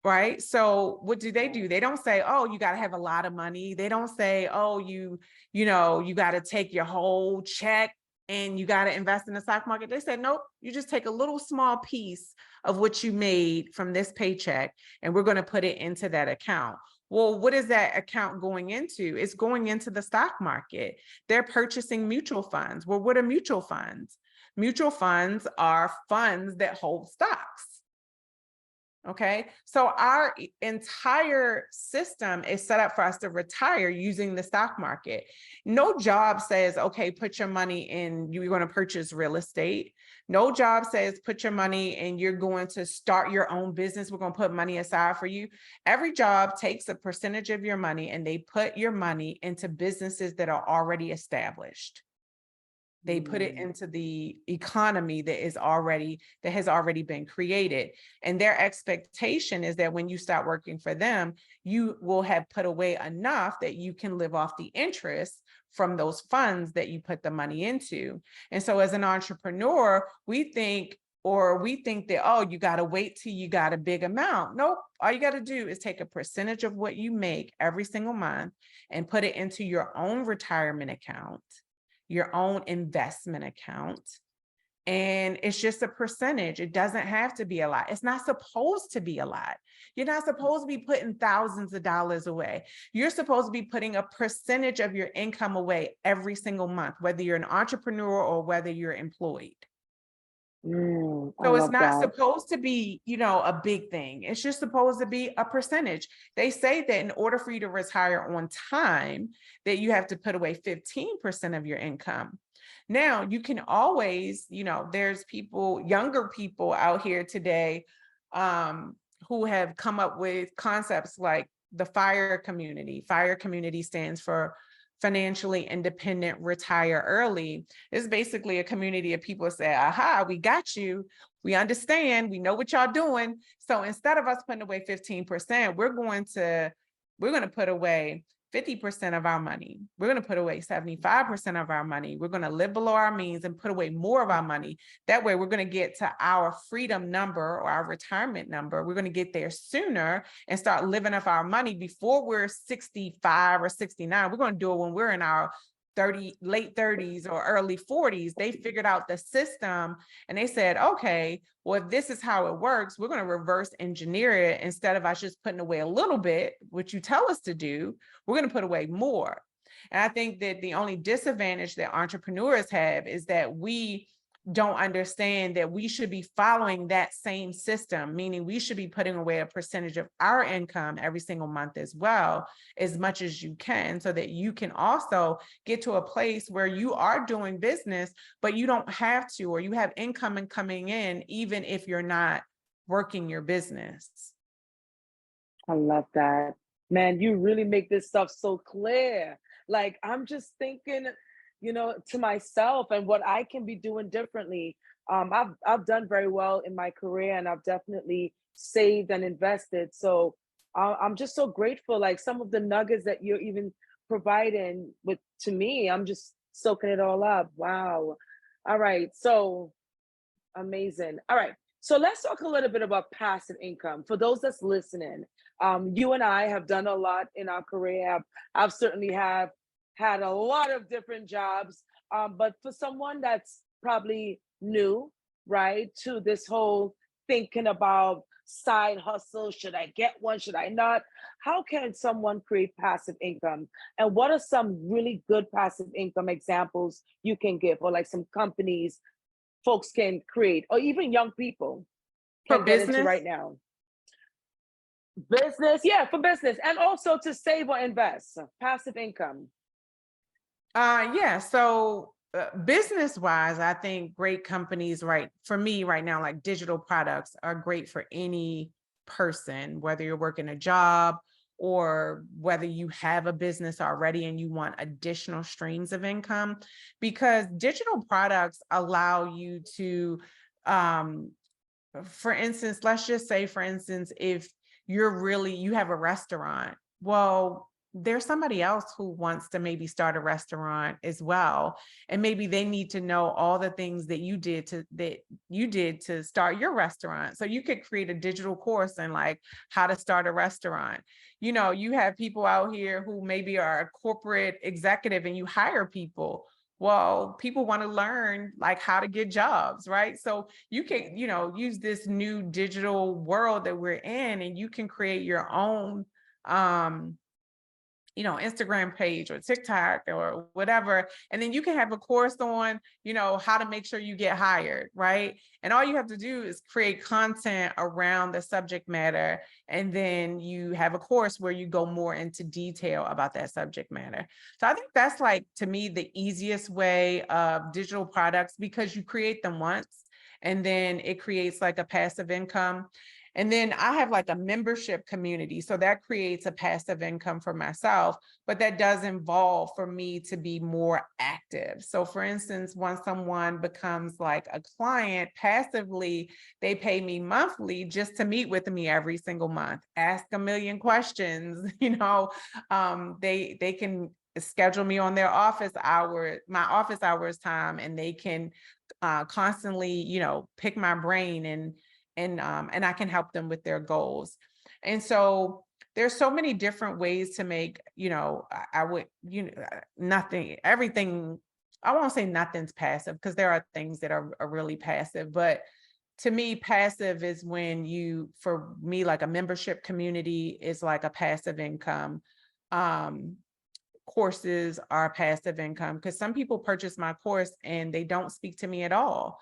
Right. So what do? They don't say, oh, you got to have a lot of money. They don't say, oh, you got to take your whole check and you got to invest in the stock market. They said, nope, you just take a little small piece of what you made from this paycheck and we're going to put it into that account. Well, what is that account going into? It's going into the stock market. They're purchasing mutual funds. Well, what are mutual funds? Mutual funds are funds that hold stocks. Okay, so our entire system is set up for us to retire using the stock market. No job says, okay, put your money in, you're going to purchase real estate. No job says, put your money and you're going to start your own business. We're going to put money aside for you. Every job takes a percentage of your money and they put your money into businesses that are already established. They put it into the economy that has already been created. And their expectation is that when you start working for them, you will have put away enough that you can live off the interest from those funds that you put the money into. And so as an entrepreneur, we think that, oh, you got to wait till you got a big amount. Nope. All you got to do is take a percentage of what you make every single month and put it into your own retirement account, your own investment account. And it's just a percentage. It doesn't have to be a lot. It's not supposed to be a lot. You're not supposed to be putting thousands of dollars away. You're supposed to be putting a percentage of your income away every single month, whether you're an entrepreneur or whether you're employed. So it's not supposed to be, a big thing. It's just supposed to be a percentage. They say that in order for you to retire on time, that you have to put away 15% of your income. Now you can always, there's younger people out here today who have come up with concepts like the FIRE community. FIRE community stands for Financially Independent Retire Early. It's basically a community of people say, aha, we got you. We understand. We know what y'all doing. So instead of us putting away 15%, we're going to put away 50% of our money. We're going to put away 75% of our money. We're going to live below our means and put away more of our money. That way we're going to get to our freedom number or our retirement number. We're going to get there sooner and start living off our money before we're 65 or 69. We're going to do it when we're in our late 30s or early 40s. They figured out the system and they said, okay, well, if this is how it works, we're going to reverse engineer it. Instead of us just putting away a little bit, which you tell us to do, we're going to put away more. And I think that the only disadvantage that entrepreneurs have is that we don't understand that we should be following that same system, meaning we should be putting away a percentage of our income every single month as well, as much as you can, so that you can also get to a place where you are doing business, but you don't have to, or you have income coming in, even if you're not working your business. I love that. Man, you really make this stuff so clear. Like, I'm just thinking, to myself and what I can be doing differently. I've done very well in my career, and I've definitely saved and invested. So I'm just so grateful. Like, some of the nuggets that you're even providing to me, I'm just soaking it all up. Wow. All right. So amazing. All right. So let's talk a little bit about passive income. For those that's listening, you and I have done a lot in our career. I've certainly have had a lot of different jobs, but for someone that's probably new, right, to this whole thinking about side hustle, should I get one, should I not? How can someone create passive income? And what are some really good passive income examples you can give, or like some companies folks can create, or even young people For can get into business? right now? Business, yeah, for business, and also to save or invest, passive income. Yeah. So business wise, I think great companies, right, for me right now, like digital products are great for any person, whether you're working a job or whether you have a business already and you want additional streams of income, because digital products allow you to, for instance, let's just say, for instance, if you have a restaurant, well, there's somebody else who wants to maybe start a restaurant as well. And maybe they need to know all the things that you did to start your restaurant. So you could create a digital course in like how to start a restaurant. You have people out here who maybe are a corporate executive and you hire people. Well, people want to learn like how to get jobs, right? So you can, use this new digital world that we're in, and you can create your own, Instagram page or TikTok or whatever. And then you can have a course on, how to make sure you get hired, right? And all you have to do is create content around the subject matter. And then you have a course where you go more into detail about that subject matter. So I think that's like, to me, the easiest way of digital products, because you create them once and then it creates like a passive income. And then I have like a membership community. So that creates a passive income for myself, but that does involve for me to be more active. So for instance, once someone becomes like a client passively, they pay me monthly just to meet with me every single month, ask a million questions, they can schedule me on their my office hours time, and they can constantly, pick my brain and I can help them with their goals. And so there's so many different ways to make, everything. I won't say nothing's passive, because there are things that are really passive, but to me, passive is when for me, like a membership community is like a passive income. Courses are passive income, because some people purchase my course and they don't speak to me at all.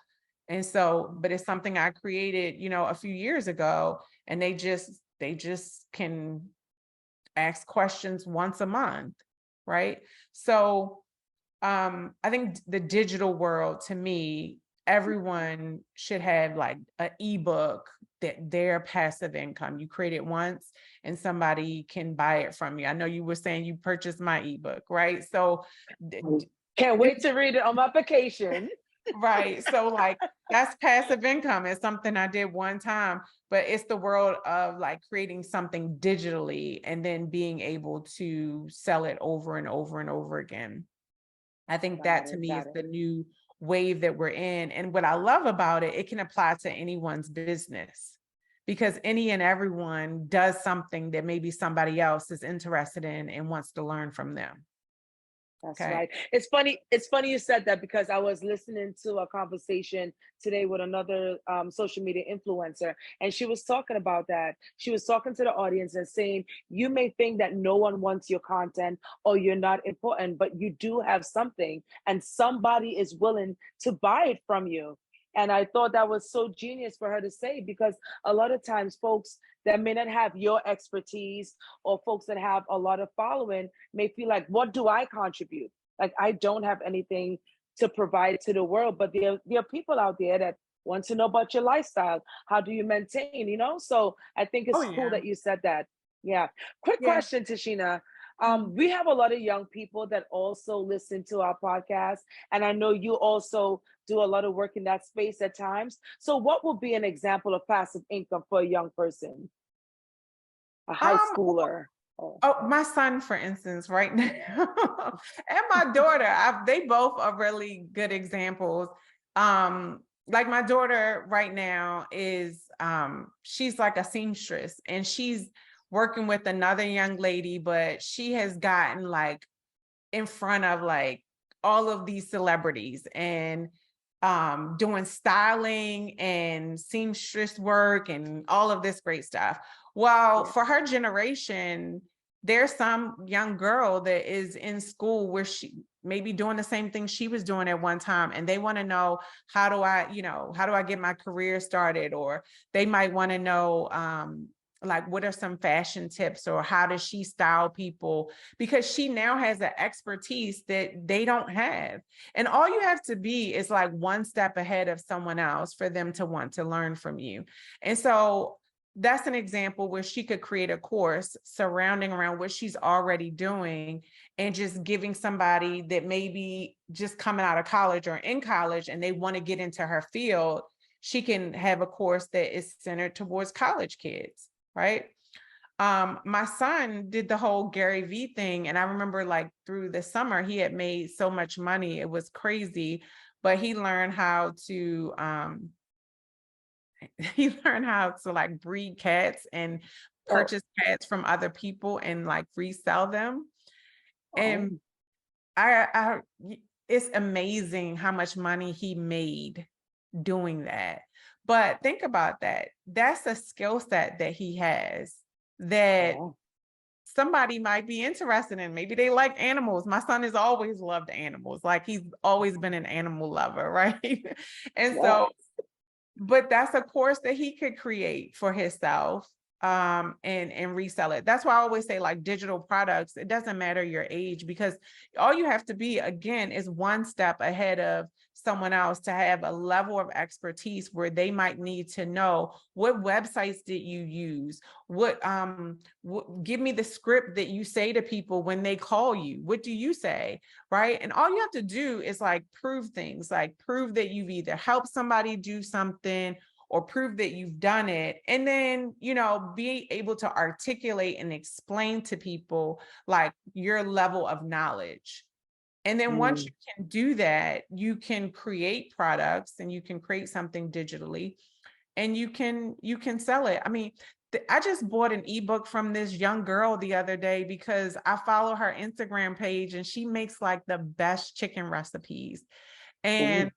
And so, but it's something I created, a few years ago, and they just can ask questions once a month, right? So I think the digital world, to me, everyone should have like an ebook that their passive income. You create it once and somebody can buy it from you. I know you were saying you purchased my ebook, right? So can't wait to read it on my vacation. Right. So like that's passive income. It's something I did one time, but it's the world of like creating something digitally and then being able to sell it over and over and over again. I think that to me is Got it. the new wave that we're in. And what I love about it, it can apply to anyone's business because any and everyone does something that maybe somebody else is interested in and wants to learn from them. That's Okay. right. It's funny. It's funny you said that because I was listening to a conversation today with another social media influencer, and she was talking about that. She was talking to the audience and saying, "You may think that no one wants your content or you're not important, but you do have something, and somebody is willing to buy it from you." And I thought that was so genius for her to say because a lot of times, folks that may not have your expertise or folks that have a lot of following may feel like, what do I contribute? Like, I don't have anything to provide to the world, but there are people out there that want to know about your lifestyle. How do you maintain, So I think Oh it's cool yeah. that you said that. Yeah. Quick Yeah. question, Tishina. Mhm. We have a lot of young people that also listen to our podcast. And I know you also do a lot of work in that space at times. So what would be an example of passive income for a young person, a high Um, schooler? Oh, Oh, my son, for instance, right now, and my daughter, they both are really good examples. Like my daughter right now is, she's like a seamstress and she's working with another young lady, but she has gotten like in front of like all of these celebrities and doing styling and seamstress work and all of this great stuff. Well, yeah. for her generation, there's some young girl that is in school where she may be doing the same thing she was doing at one time. And they want to know, how do I get my career started? Or they might want to know, like, what are some fashion tips or how does she style people? Because she now has an expertise that they don't have. And all you have to be is like one step ahead of someone else for them to want to learn from you. And so that's an example where she could create a course surrounding around what she's already doing and just giving somebody that maybe just coming out of college or in college and they want to get into her field, she can have a course that is centered towards college kids, right? My son did the whole Gary V thing. And I remember like through the summer, he had made so much money. It was crazy, but he learned how to, he learned how to like breed cats and Oh, purchase cats from other people and like resell them. oh, And it's amazing how much money he made doing that. But think about that. That's a skill set that he has that oh, somebody might be interested in. Maybe they like animals. My son has always loved animals. Like he's always been an animal lover, right? And yeah. so, but that's a course that he could create for himself, and resell it. That's why I always say like digital products, it doesn't matter your age because all you have to be again is one step ahead of someone else to have a level of expertise where they might need to know what websites did you use, give me the script that you say to people when they call you, what do you say, right? And all you have to do is like prove things, like prove that you've either helped somebody do something or prove that you've done it. And then, be able to articulate and explain to people like your level of knowledge. And then once Mm. you can do that, you can create products and you can create something digitally and you can sell it. I mean, I just bought an ebook from this young girl the other day because I follow her Instagram page and she makes like the best chicken recipes. And Ooh.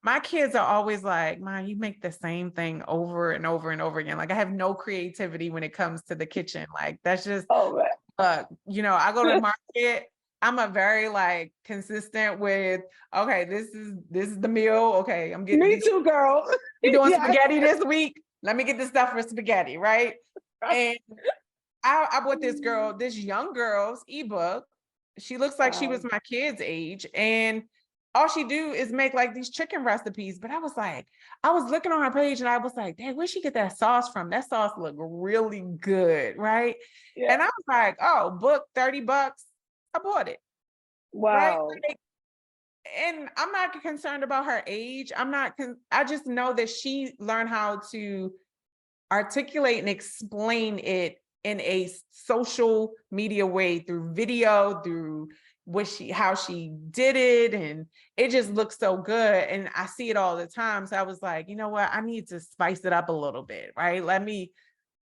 my kids are always like, Mom, you make the same thing over and over and over again. Like I have no creativity when it comes to the kitchen. Like that's just, Oh, man. I go to market. I'm a very like consistent with, okay, this is the meal. Okay, I'm getting Me these. too, girl. You're doing Yeah. spaghetti this week. Let me get the stuff for spaghetti, right? And I bought this young girl's ebook. She looks like she was Wow. my kid's age. And all she do is make like these chicken recipes. But I was looking on her page and I was like, dang, where'd she get that sauce from? That sauce looked really good, right? Yeah. And I was like, oh, book $30. I bought it, right? Wow. Like, and I'm not concerned about her age. I just know that she learned how to articulate and explain it in a social media way through video, through how she did it, and it just looks so good. And I see it all the time. So I was like, you know what? I need to spice it up a little bit, right? Let me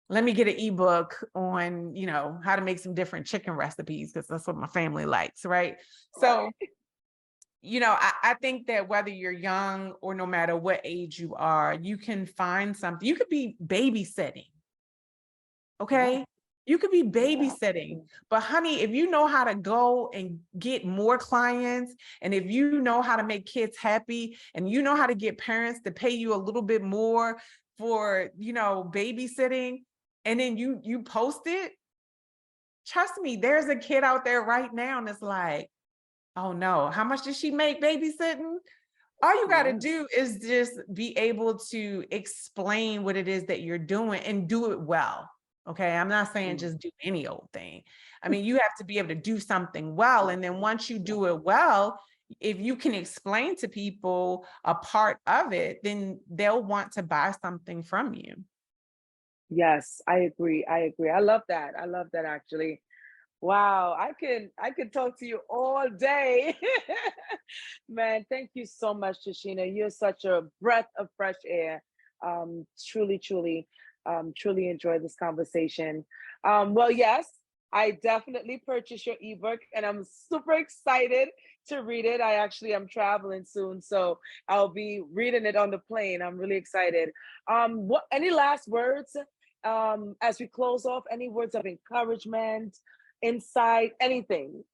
get an ebook on, how to make some different chicken recipes because that's what my family likes, right? So, I think that whether you're young or no matter what age you are, you can find something. You could be babysitting. Okay. You could be babysitting, but honey, if you know how to go and get more clients, and if you know how to make kids happy, and you know how to get parents to pay you a little bit more for, babysitting, and then you post it, trust me, there's a kid out there right now and it's like, oh no, how much does she make babysitting? All you got to do is just be able to explain what it is that you're doing and do it well. Okay. I'm not saying just do any old thing. I mean, you have to be able to do something well. And then once you do it well, if you can explain to people a part of it, then they'll want to buy something from you. Yes, I agree. I love that. I love that actually. Wow, I could talk to you all day. Man, thank you so much, Tishina. You're such a breath of fresh air. Truly enjoyed this conversation. Well, yes, I definitely purchased your ebook and I'm super excited to read it. I actually am traveling soon, so I'll be reading it on the plane. I'm really excited. What any last words as we close off? Any words of encouragement, insight, anything?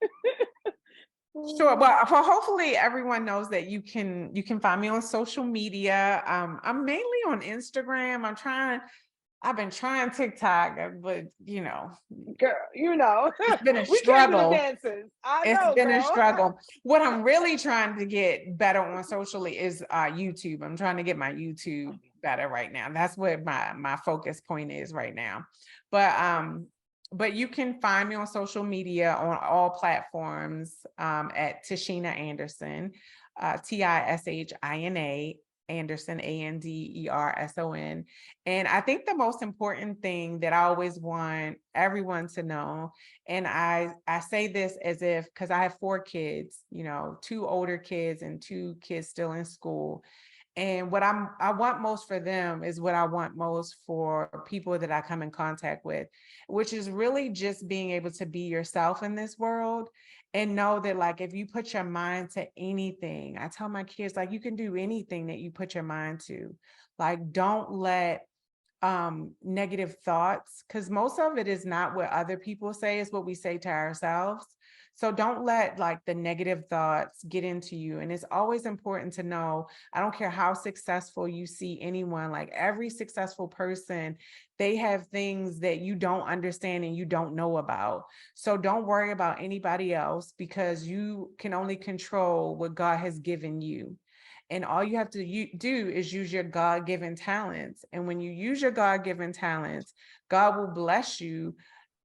Sure. Well, for hopefully everyone knows that you can find me on social media. I'm mainly on Instagram. I've been trying TikTok, but Girl, it's been a we can't do the struggle. dances. I It's know, been a girl. struggle. What I'm really trying to get better on socially is YouTube. I'm trying to get my YouTube better right now. That's what my focus point is right now. But you can find me on social media on all platforms at Tishina Anderson, Tishina Anderson, Anderson. And I think the most important thing that I always want everyone to know, and I say this as if, because I have 4 kids, 2 older kids and 2 kids still in school. And what I want most for them is what I want most for people that I come in contact with, which is really just being able to be yourself in this world and know that, like, if you put your mind to anything, I tell my kids, like, you can do anything that you put your mind to. Like, don't let negative thoughts, because most of it is not what other people say, it's what we say to ourselves. So don't let like the negative thoughts get into you. And it's always important to know, I don't care how successful you see anyone, like every successful person, they have things that you don't understand and you don't know about. So don't worry about anybody else, because you can only control what God has given you. And all you have to do is use your God-given talents. And when you use your God-given talents, God will bless you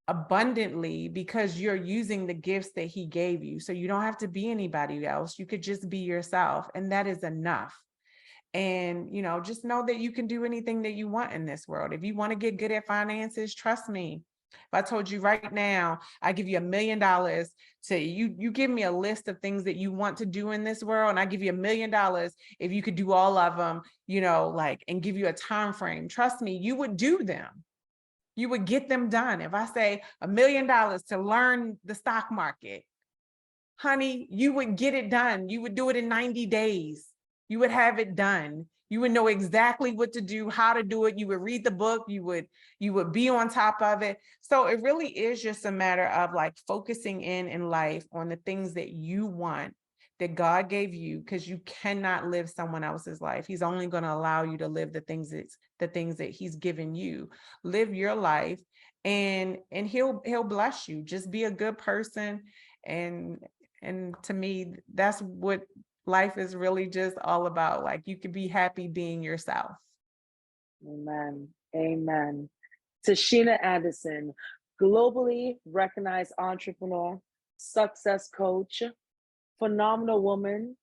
abundantly because you're using the gifts that he gave you. So you don't have to be anybody else. You could just be yourself. And that is enough. And, just know that you can do anything that you want in this world. If you want to get good at finances, trust me. If I told you right now, I give you $1 million to you give me a list of things that you want to do in this world, and I give you $1 million if you could do all of them, and give you a time frame. Trust me, you would do them. You would get them done. If I say $1 million to learn the stock market, honey, you would get it done. You would do it in 90 days. You would have it done. You would know exactly what to do, how to do it. You would read the book. You would be on top of it. So it really is just a matter of like focusing in life on the things that you want, that God gave you, because you cannot live someone else's life. He's only going to allow you to live the things that he's given you. Live your life and he'll bless you. Just be a good person. And to me, that's what life is really just all about. Like, you could be happy being yourself. Amen. Amen. Tishina Anderson, globally recognized entrepreneur, success coach, phenomenal woman,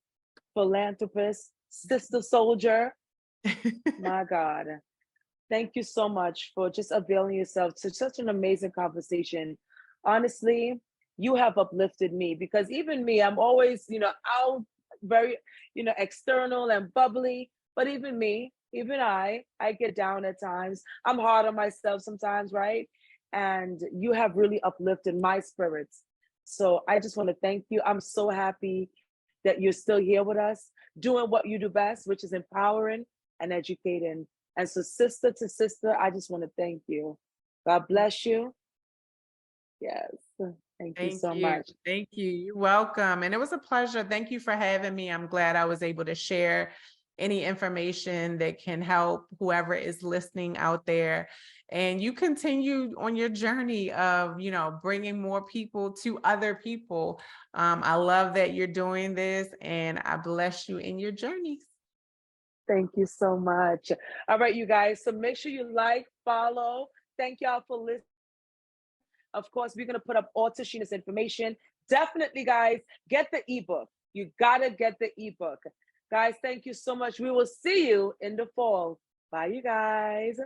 philanthropist, sister soldier. My God. Thank you so much for just availing yourself to such an amazing conversation. Honestly, you have uplifted me because even me, I'm always, out very, external and bubbly. But even me, even I get down at times. I'm hard on myself sometimes, right? And you have really uplifted my spirits. So I just want to thank you. I'm so happy that you're still here with us, doing what you do best, which is empowering and educating. And so, sister to sister, I just want to thank you. God bless you. Yes. Thank you Thank so you. much. Thank you. You're welcome. And it was a pleasure. Thank you for having me. I'm glad I was able to share any information that can help whoever is listening out there. And you continue on your journey of, bringing more people to other people. I love that you're doing this, and I bless you in your journeys. Thank you so much. All right, you guys. So make sure you like, follow. Thank y'all for listening. Of course, we're going to put up all Tishina's information. Definitely, guys, get the ebook. You got to get the ebook. Guys, thank you so much. We will see you in the fall. Bye, you guys.